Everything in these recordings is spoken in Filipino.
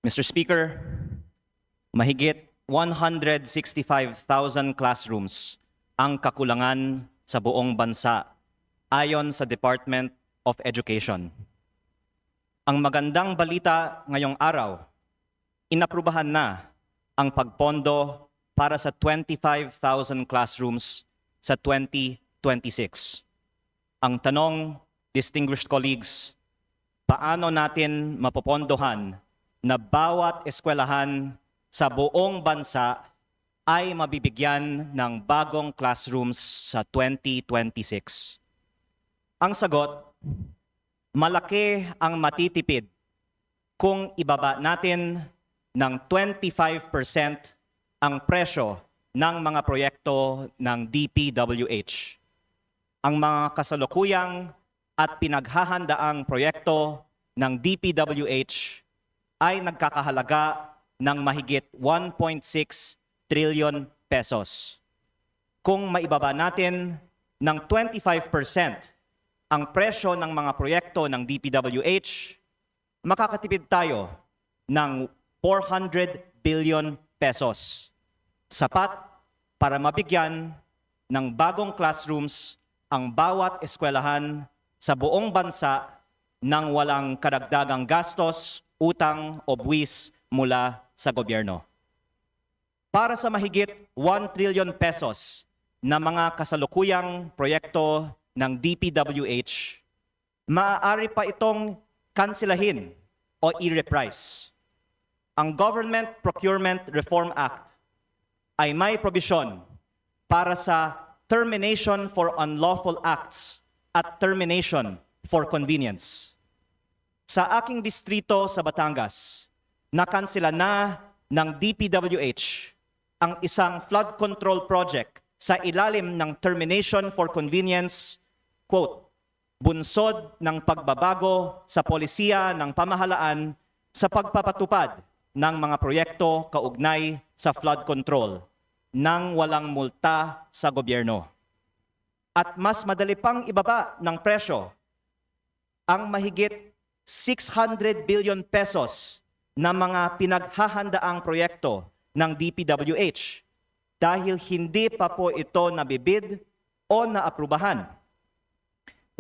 Mr. Speaker, mahigit 165,000 classrooms ang kakulangan sa buong bansa ayon sa Department of Education. Ang magandang balita ngayong araw, inaprubahan na ang pagpondo para sa 25,000 classrooms sa 2026. Ang tanong, distinguished colleagues, paano natin mapopondohan na bawat eskwelahan sa buong bansa ay mabibigyan ng bagong classrooms sa 2026? Ang sagot, malaki ang matitipid kung ibaba natin ng 25% ang presyo ng mga proyekto ng DPWH. Ang mga kasalukuyang at pinaghahandaang proyekto ng DPWH ay nagkakahalaga ng mahigit 1.6 trillion pesos. Kung maibaba natin ng 25% ang presyo ng mga proyekto ng DPWH, makakatipid tayo ng 400 billion pesos. Sapat para mabigyan ng bagong classrooms ang bawat eskwelahan sa buong bansa nang walang karagdagang gastos, utang o buwis mula sa gobyerno. Para sa mahigit 1 trillion pesos na mga kasalukuyang proyekto ng DPWH, maaari pa itong kansilahin o i-reprise. Ang Government Procurement Reform Act ay may probisyon para sa termination for unlawful acts at termination for convenience. Sa aking distrito sa Batangas, nakansela na ng DPWH ang isang flood control project sa ilalim ng termination for convenience, quote, bunsod ng pagbabago sa polisiya ng pamahalaan sa pagpapatupad ng mga proyekto kaugnay sa flood control nang walang multa sa gobyerno. At mas madali pang ibaba ng presyo ang mahigit 600 billion pesos na mga pinaghahandaang proyekto ng DPWH dahil hindi pa po ito nabibid o naaprubahan.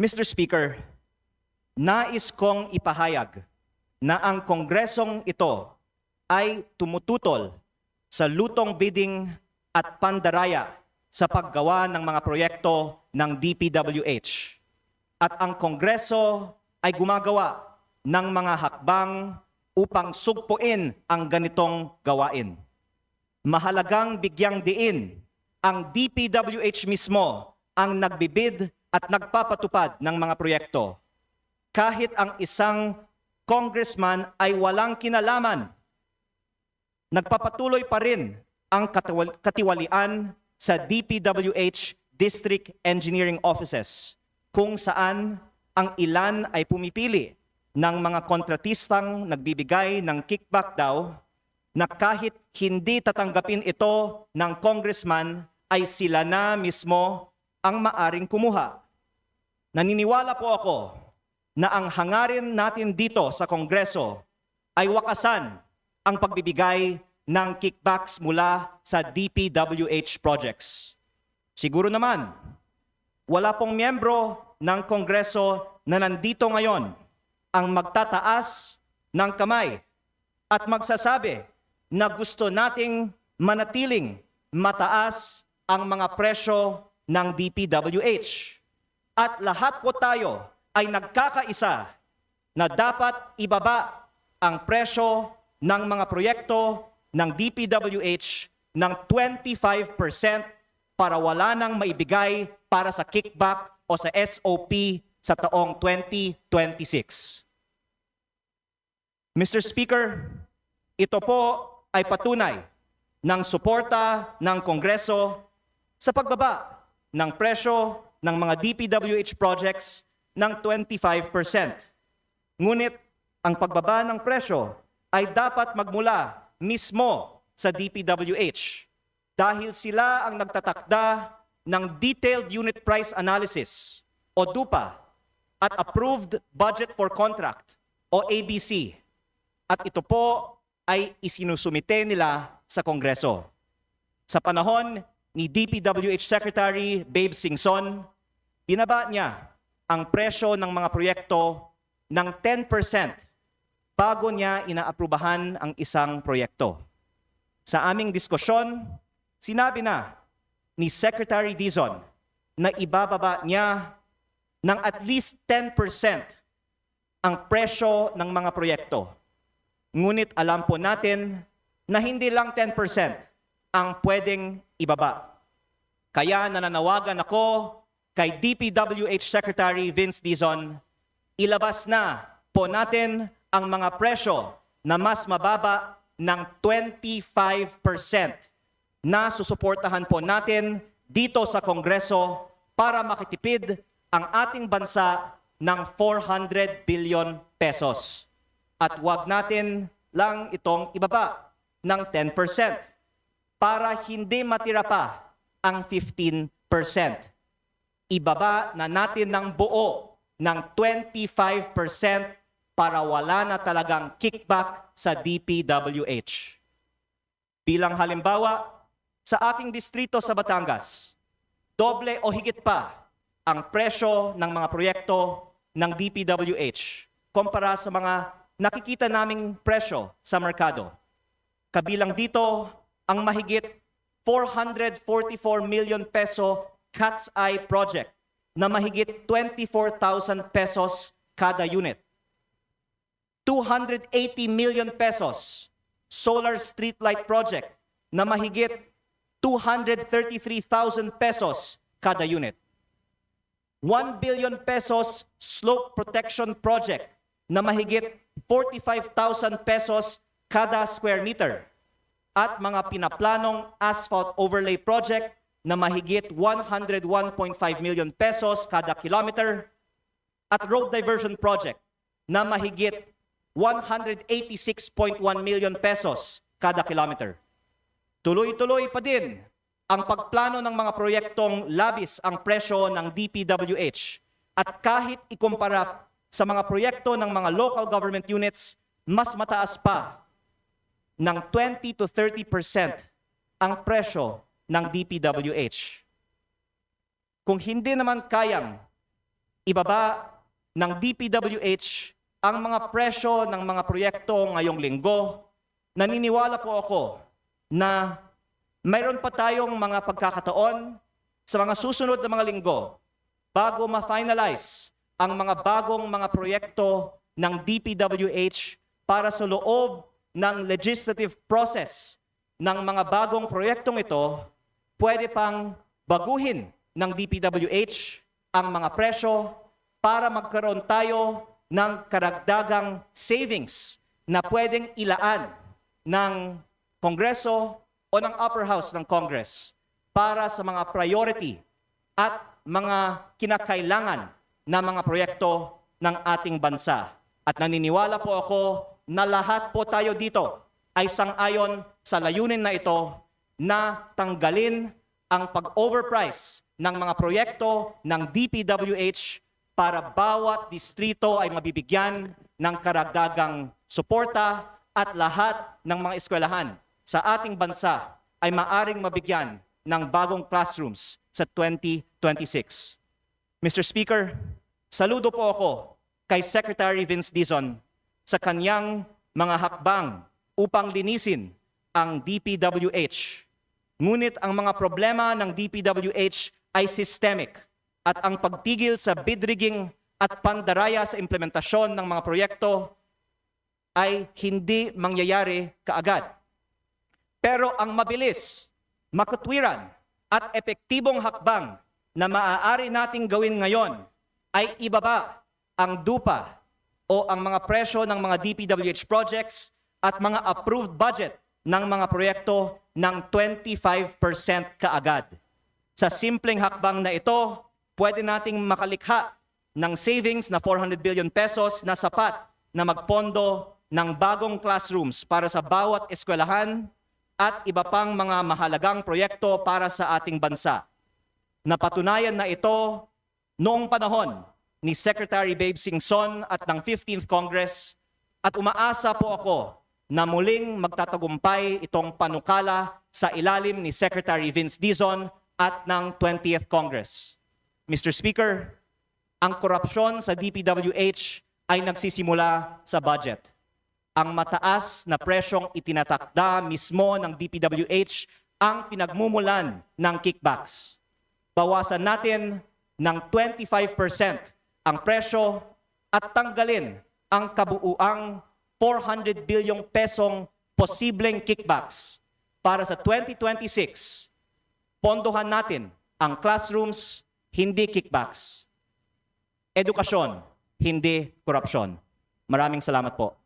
Mr. Speaker, nais kong ipahayag na ang kongresong ito ay tumututol sa lutong bidding at pandaraya sa paggawa ng mga proyekto ng DPWH. At ang kongreso ay gumagawa ng mga hakbang upang sugpuin ang ganitong gawain. Mahalagang bigyang diin ang DPWH mismo ang nagbibid at nagpapatupad ng mga proyekto. Kahit ang isang congressman ay walang kinalaman, nagpapatuloy pa rin ang katiwalian sa DPWH District Engineering Offices, kung saan ang ilan ay pumipili ng mga kontratistang nagbibigay ng kickback daw na kahit hindi tatanggapin ito ng congressman ay sila na mismo ang maaring kumuha. Naniniwala po ako na ang hangarin natin dito sa Kongreso ay wakasan ang pagbibigay ng kickbacks mula sa DPWH projects. Siguro naman, wala pong miyembro ng Kongreso na nandito ngayon ang magtataas ng kamay at magsasabi na gusto nating manatiling mataas ang mga presyo ng DPWH. At lahat po tayo ay nagkakaisa na dapat ibaba ang presyo ng mga proyekto ng DPWH ng 25% para wala nang maibigay para sa kickback o sa SOP sa taong 2026. Mr. Speaker, ito po ay patunay ng suporta ng Kongreso sa pagbaba ng presyo ng mga DPWH projects ng 25%. Ngunit ang pagbaba ng presyo ay dapat magmula mismo sa DPWH dahil sila ang nagtatakda ng Detailed Unit Price Analysis o DUPA at Approved Budget for Contract o ABC. At ito po ay isinusumite nila sa Kongreso. Sa panahon ni DPWH Secretary Babe Singson, binaba niya ang presyo ng mga proyekto ng 10% bago niya inaaprubahan ang isang proyekto. Sa aming diskusyon, sinabi na ni Secretary Dizon na ibababa niya ng at least 10% ang presyo ng mga proyekto. Ngunit alam po natin na hindi lang 10% ang pwedeng ibaba. Kaya nananawagan ako kay DPWH Secretary Vince Dizon, ilabas na po natin ang mga presyo na mas mababa ng 25% na susuportahan po natin dito sa Kongreso para makitipid ang ating bansa ng 400 billion pesos. At huwag natin lang itong ibaba ng 10% para hindi matira pa ang 15%. Ibaba na natin ng buo ng 25% para wala na talagang kickback sa DPWH. Bilang halimbawa, sa aking distrito sa Batangas, doble o higit pa ang presyo ng mga proyekto ng DPWH kumpara sa mga nakikita naming presyo sa merkado. Kabilang dito ang mahigit 444 million peso Cat's Eye project na mahigit 24,000 pesos kada unit. 280 million pesos solar streetlight project na mahigit 233,000 pesos kada unit. 1 billion pesos slope protection project na mahigit 45,000 pesos kada square meter. At mga pinaplanong asphalt overlay project na mahigit 101.5 million pesos kada kilometer. At road diversion project na mahigit 186.1 million pesos kada kilometer. Tuloy-tuloy pa din ang pagplano ng mga proyektong labis ang presyo ng DPWH. At kahit ikumpara sa mga proyekto ng mga local government units, mas mataas pa ng 20 to 30% ang presyo ng DPWH. Kung hindi naman kayang ibaba ng DPWH ang mga presyo ng mga proyekto ngayong linggo, naniniwala po ako na mayroon pa tayong mga pagkakataon sa mga susunod na mga linggo bago ma-finalize ang mga bagong mga proyekto ng DPWH para sa loob ng legislative process ng mga bagong proyektong ito, pwede pang baguhin ng DPWH ang mga presyo para magkaroon tayo ng karagdagang savings na pwedeng ilaan ng Kongreso o ng upper house ng Congress para sa mga priority at mga kinakailangan na mga proyekto ng ating bansa. At naniniwala po ako na lahat po tayo dito ay sang-ayon sa layunin na ito na tanggalin ang pag-overprice ng mga proyekto ng DPWH para bawat distrito ay mabibigyan ng karagdagang suporta at lahat ng mga eskwelahan sa ating bansa ay maaring mabigyan ng bagong classrooms sa 2026. Mr. Speaker, saludo po ako kay Secretary Vince Dizon sa kanyang mga hakbang upang linisin ang DPWH. Ngunit ang mga problema ng DPWH ay systemic at ang pagtigil sa bid rigging at pandaraya sa implementasyon ng mga proyekto ay hindi mangyayari kaagad. Pero ang mabilis, makatwiran at epektibong hakbang na maaari nating gawin ngayon ay ibaba ang DUPA o ang mga presyo ng mga DPWH projects at mga approved budget ng mga proyekto ng 25% kaagad. Sa simpleng hakbang na ito, pwede nating makalikha ng savings na 400 billion pesos na sapat na magpondo ng bagong classrooms para sa bawat eskwelahan at iba pang mga mahalagang proyekto para sa ating bansa. Napatunayan na ito noong panahon ni Secretary Babe Singson at ng 15th Congress at umaasa po ako na muling magtatagumpay itong panukala sa ilalim ni Secretary Vince Dizon at ng 20th Congress. Mr. Speaker, ang korupsyon sa DPWH ay nagsisimula sa budget. Ang mataas na presyong itinatakda mismo ng DPWH ang pinagmumulan ng kickbacks. Bawasan natin ng 25% ang presyo at tanggalin ang kabuuang 400 bilyong pesong posibleng kickbacks para sa 2026. Pondohan natin ang classrooms, hindi kickbacks. Edukasyon, hindi korupsyon. Maraming salamat po.